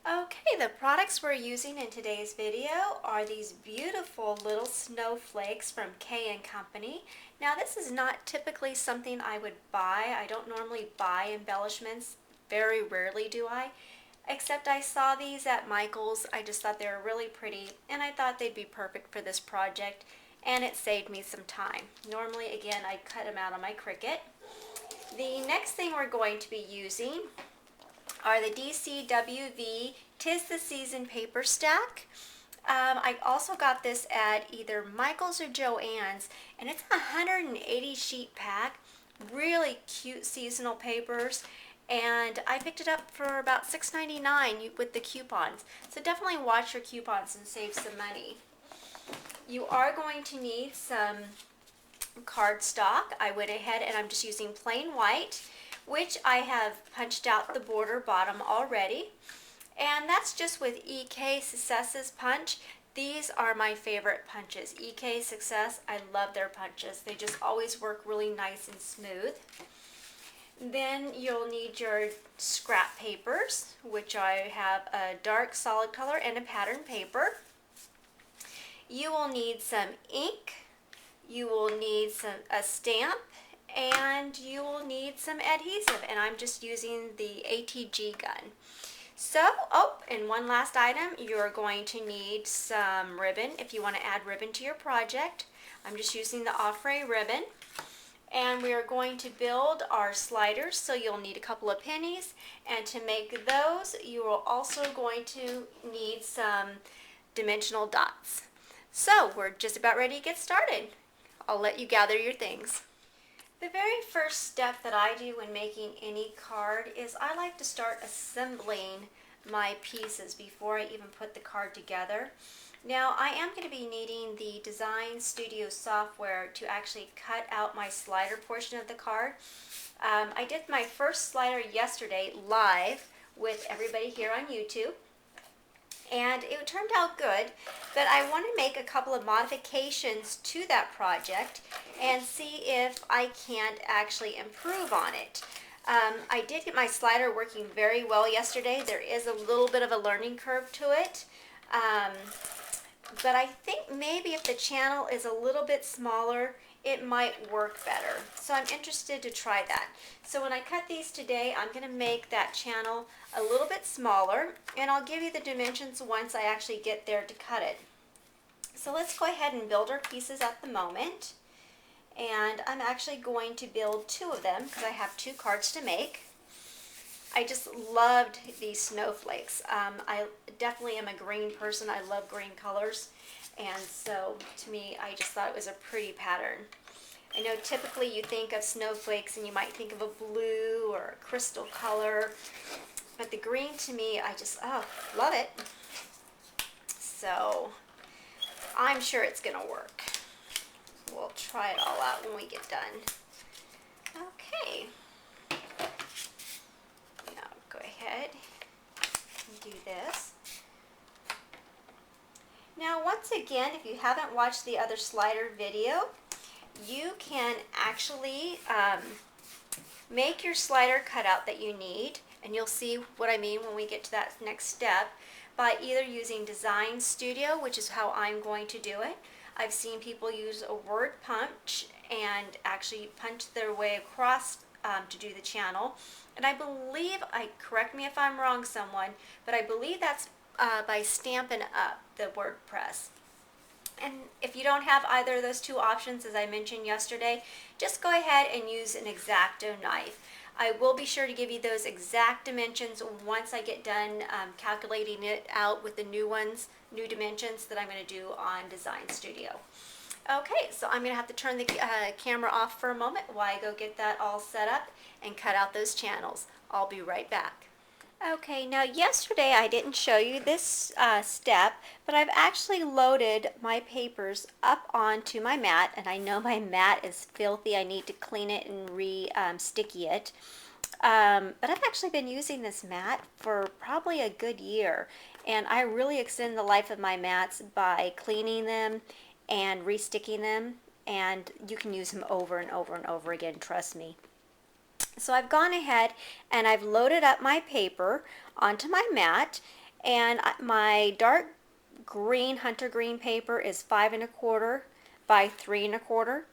Okay, the products we're using in today's video are these beautiful little snowflakes from K & Company. Now this is not typically something I would buy. I don't normally buy embellishments. Very rarely do I. Except I saw these at Michael's. I just thought they were really pretty and I thought they'd be perfect for this project, and it saved me some time. Normally, again, I cut them out on my Cricut. The next thing we're going to be using are the DCWV 'Tis the Season paper stack. I also got this at either Michael's or Joann's, and it's a 180 sheet pack, really cute seasonal papers, and I picked it up for about $6.99 with the coupons. So definitely watch your coupons and save some money. You are going to need some cardstock. I went ahead and I'm just using plain white, which I have punched out the border bottom already. And that's just with EK Success's punch. These are my favorite punches. EK Success, I love their punches. They just always work really nice and smooth. Then you'll need your scrap papers, which I have a dark solid color and a pattern paper. You will need some ink. You will need a stamp, and you will need some adhesive, and I'm just using the ATG gun. So, and one last item, you're going to need some ribbon if you want to add ribbon to your project. I'm just using the Offray ribbon. And we are going to build our sliders, so you'll need a couple of pennies, and to make those you are also going to need some dimensional dots. So we're just about ready to get started. I'll let you gather your things. The very first step that I do when making any card is I like to start assembling my pieces before I even put the card together. Now I am going to be needing the Design Studio software to actually cut out my slider portion of the card. I did my first slider yesterday live with everybody here on YouTube, and it turned out good, but I want to make a couple of modifications to that project and see if I can't actually improve on it. I did get my slider working very well yesterday. There is a little bit of a learning curve to it, but I think maybe if the channel is a little bit smaller, it might work better. So I'm interested to try that. So when I cut these today, I'm going to make that channel a little bit smaller, and I'll give you the dimensions once I actually get there to cut it. So let's go ahead and build our pieces at the moment. And I'm actually going to build two of them because I have two cards to make. I just loved these snowflakes. I definitely am a green person. I love green colors. And so to me, I just thought it was a pretty pattern. I know typically you think of snowflakes and you might think of a blue or a crystal color. But the green to me, I just, love it. So I'm sure it's going to work. We'll try it all out when we get done. Okay. Now go ahead and do this. Now once again, if you haven't watched the other slider video, you can actually make your slider cutout that you need, and you'll see what I mean when we get to that next step, by either using Design Studio, which is how I'm going to do it. I've seen people use a word punch and actually punch their way across to do the channel. And I believe, correct me if I'm wrong someone, but I believe that's by Stampin' Up, the WordPress. And if you don't have either of those two options, as I mentioned yesterday, just go ahead and use an X-Acto knife. I will be sure to give you those exact dimensions once I get done calculating it out with the new dimensions that I'm going to do on Design Studio. Okay, so I'm going to have to turn the camera off for a moment while I go get that all set up and cut out those channels. I'll be right back. Okay, now yesterday I didn't show you this step, but I've actually loaded my papers up onto my mat, and I know my mat is filthy. I need to clean it and re-sticky it. But I've actually been using this mat for probably a good year, and I really extend the life of my mats by cleaning them and re-sticking them, and you can use them over and over and over again, trust me. So I've gone ahead and I've loaded up my paper onto my mat, And my dark green hunter green paper is 5¼ by 3¼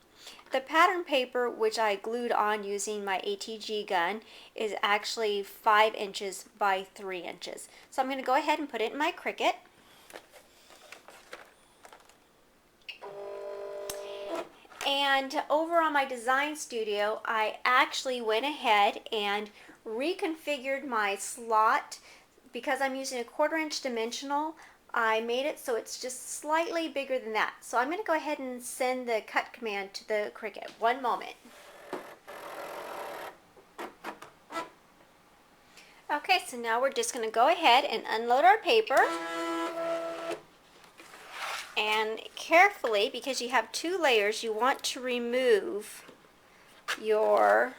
The pattern paper, which I glued on using my ATG gun, is actually 5 inches by 3 inches. So I'm going to go ahead and put it in my Cricut. And over on my design studio, I actually went ahead and reconfigured my slot. Because I'm using a 1/4 inch dimensional, I made it so it's just slightly bigger than that. So I'm going to go ahead and send the cut command to the Cricut. One moment. Okay, so now we're just going to go ahead and unload our paper. And carefully, because you have 2 layers, you want to remove your,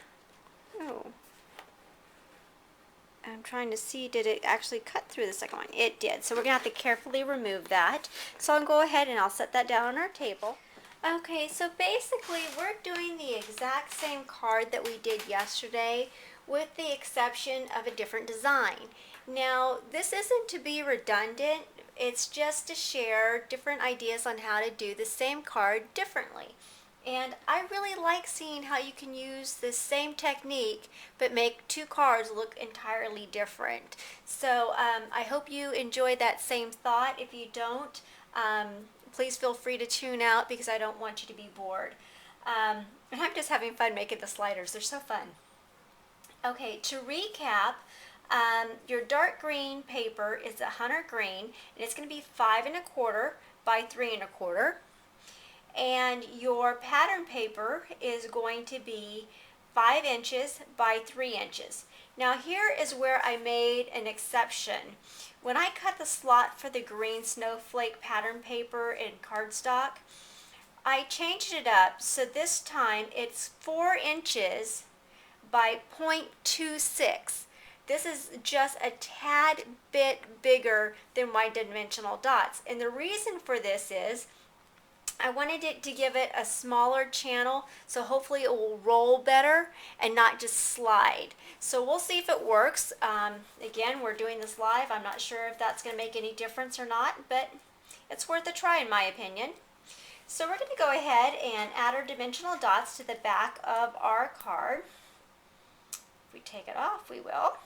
I'm trying to see, did it actually cut through the second one? It did. So we're going to have to carefully remove that. So I'll go ahead and I'll set that down on our table. Okay, so basically we're doing the exact same card that we did yesterday, with the exception of a different design. Now, this isn't to be redundant, it's just to share different ideas on how to do the same card differently. And I really like seeing how you can use the same technique but make 2 cards look entirely different. So I hope you enjoyed that same thought. If you don't, please feel free to tune out because I don't want you to be bored. And I'm just having fun making the sliders. They're so fun. Okay, to recap, your dark green paper is a hunter green, and it's going to be 5¼ by 3¼ And your pattern paper is going to be 5 inches by 3 inches. Now here is where I made an exception. When I cut the slot for the green snowflake pattern paper in cardstock, I changed it up, so this time it's 4 inches by 0.26. This is just a tad bit bigger than my dimensional dots. And the reason for this is I wanted it to give it a smaller channel, so hopefully it will roll better and not just slide. So we'll see if it works. Again, we're doing this live. I'm not sure if that's going to make any difference or not, but it's worth a try in my opinion. So we're going to go ahead and add our dimensional dots to the back of our card. If we take it off, we will.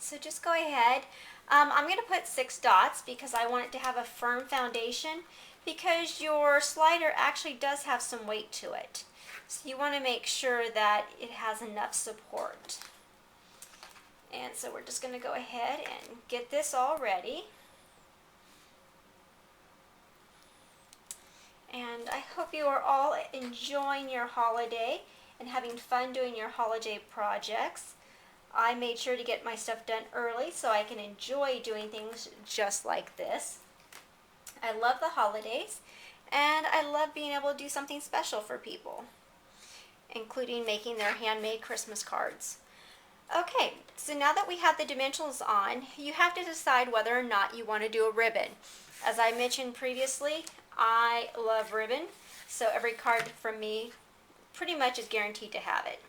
So just go ahead. I'm going to put 6 dots because I want it to have a firm foundation, because your slider actually does have some weight to it. So you want to make sure that it has enough support. And so we're just going to go ahead and get this all ready. And I hope you are all enjoying your holiday and having fun doing your holiday projects. I made sure to get my stuff done early so I can enjoy doing things just like this. I love the holidays, and I love being able to do something special for people, including making their handmade Christmas cards. Okay, so now that we have the dimensionals on, you have to decide whether or not you want to do a ribbon. As I mentioned previously, I love ribbon, so every card from me pretty much is guaranteed to have it.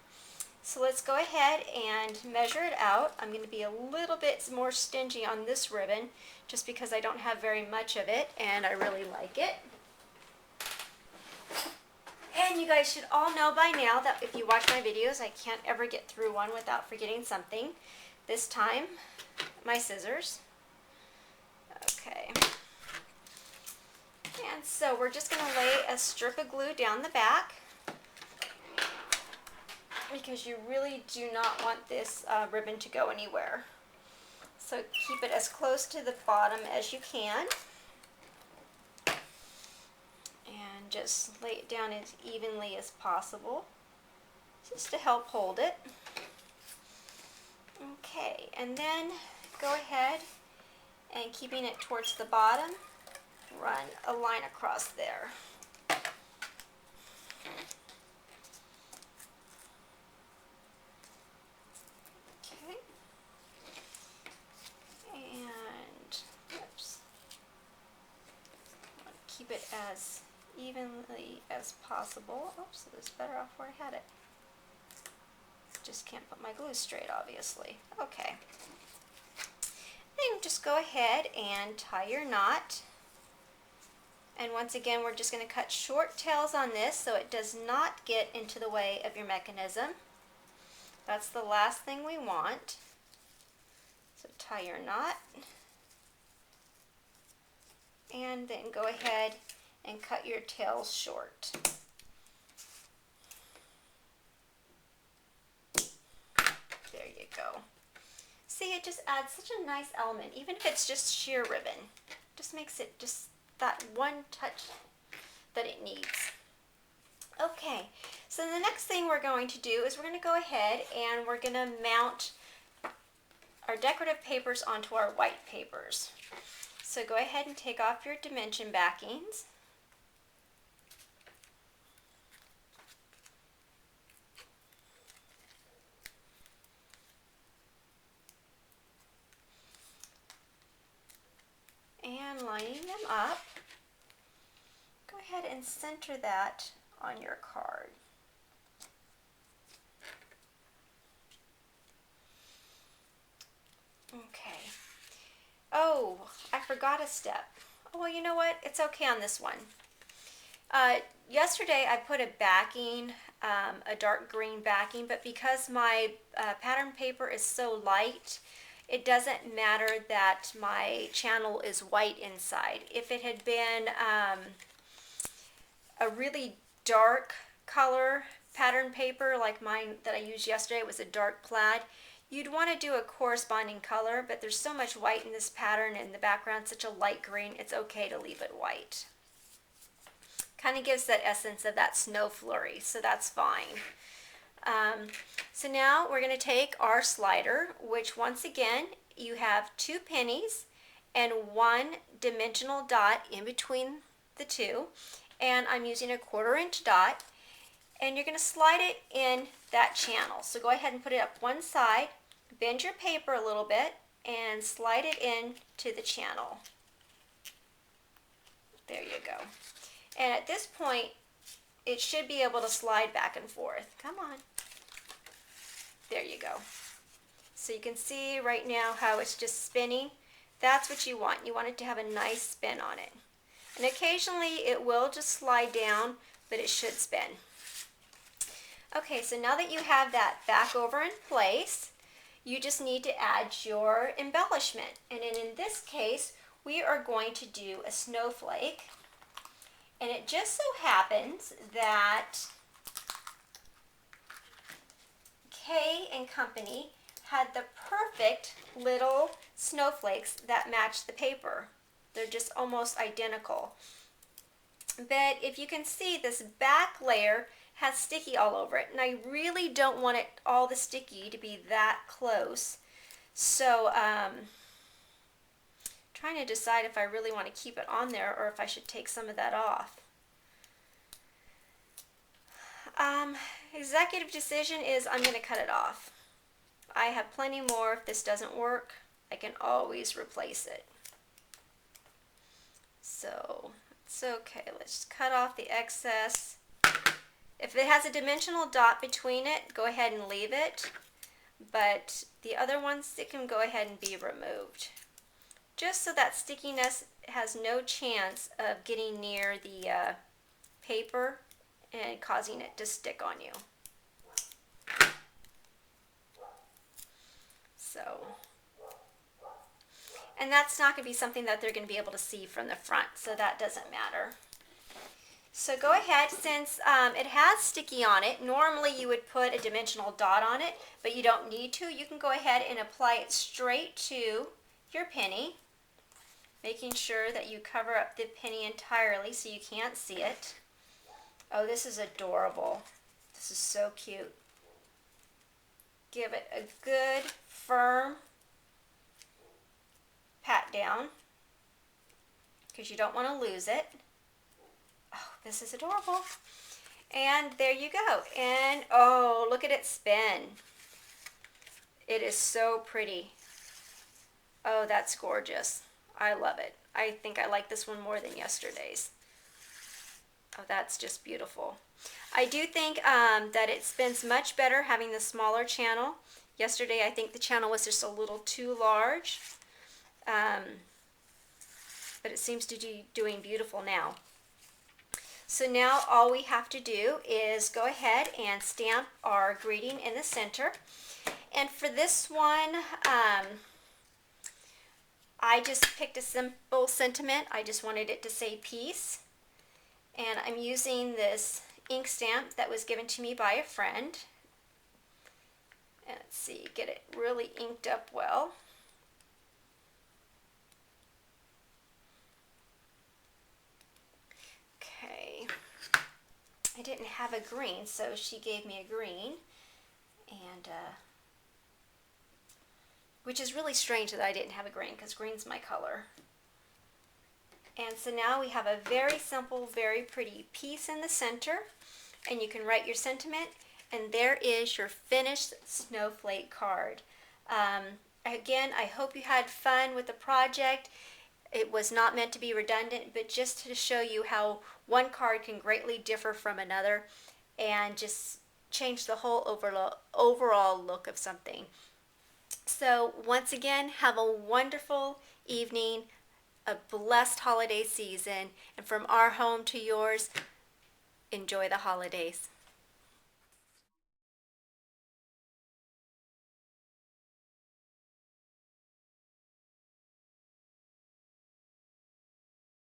So let's go ahead and measure it out. I'm going to be a little bit more stingy on this ribbon just because I don't have very much of it and I really like it. And you guys should all know by now that if you watch my videos, I can't ever get through one without forgetting something. This time, my scissors. Okay. And so we're just going to lay a strip of glue down the back, because you really do not want this ribbon to go anywhere. So keep it as close to the bottom as you can. And just lay it down as evenly as possible, just to help hold it. Okay, and then go ahead and keeping it towards the bottom, run a line across there. Keep it as evenly as possible. Oops, it was better off where I had it. Just can't put my glue straight, obviously. Okay. Then just go ahead and tie your knot. And once again, we're just going to cut short tails on this so it does not get into the way of your mechanism. That's the last thing we want. So tie your knot. And then go ahead and cut your tails short. There you go. See, it just adds such a nice element, even if it's just sheer ribbon. Just makes it just that one touch that it needs. Okay, so the next thing we're going to do is we're going to go ahead and we're going to mount our decorative papers onto our white papers. So go ahead and take off your dimension backings. And lining them up, go ahead and center that on your card. Okay. Oh, I forgot a step. Oh, well, you know what? It's okay on this one. Yesterday I put a backing, a dark green backing, but because my pattern paper is so light, it doesn't matter that my channel is white inside. If it had been a really dark color pattern paper like mine that I used yesterday, it was a dark plaid, you'd want to do a corresponding color, but there's so much white in this pattern and the background such a light green, it's okay to leave it white. Kind of gives that essence of that snow flurry, so that's fine. So now we're going to take our slider, which once again you have 2 pennies and 1 dimensional dot in between the two, and I'm using a 1/4 inch dot, and you're going to slide it in that channel. So go ahead and put it up one side, bend your paper a little bit, and slide it in to the channel. There you go. And at this point, it should be able to slide back and forth. Come on. There you go. So you can see right now how it's just spinning. That's what you want. You want it to have a nice spin on it. And occasionally it will just slide down, but it should spin. Okay, so now that you have that back over in place, you just need to add your embellishment. And in this case, we are going to do a snowflake. And it just so happens that K and Company had the perfect little snowflakes that match the paper. They're just almost identical. But if you can see, this back layer has sticky all over it, and I really don't want it all the sticky to be that close. So trying to decide if I really want to keep it on there or if I should take some of that off. Executive decision is I'm going to cut it off. I have plenty more. If this doesn't work, I can always replace it. So it's okay. Let's just cut off the excess. If it has a dimensional dot between it, go ahead and leave it. But the other ones, it can go ahead and be removed. Just so that stickiness has no chance of getting near the paper and causing it to stick on you. So, and that's not going to be something that they're going to be able to see from the front, so that doesn't matter. So go ahead, since it has sticky on it, normally you would put a dimensional dot on it, but you don't need to. You can go ahead and apply it straight to your penny, making sure that you cover up the penny entirely so you can't see it. Oh, this is adorable. This is so cute. Give it a good, firm pat down because you don't want to lose it. Oh, this is adorable. And there you go. And oh, look at it spin. It is so pretty. Oh, that's gorgeous. I love it. I think I like this one more than yesterday's. Oh, that's just beautiful. I do think that it spins much better having the smaller channel. Yesterday, I think the channel was just a little too large. but it seems to be doing beautiful now. So now all we have to do is go ahead and stamp our greeting in the center. And for this one, I just picked a simple sentiment. I just wanted it to say peace. And I'm using this ink stamp that was given to me by a friend. And let's see, get it really inked up well. Okay. I didn't have a green, so she gave me a green. And which is really strange that I didn't have a green, because green's my color. And so now we have a very simple, very pretty piece in the center, and you can write your sentiment, and there is your finished snowflake card. Again, I hope you had fun with the project. It was not meant to be redundant, but just to show you how one card can greatly differ from another and just change the whole overall look of something. So once again, have a wonderful evening, a blessed holiday season, and from our home to yours, enjoy the holidays.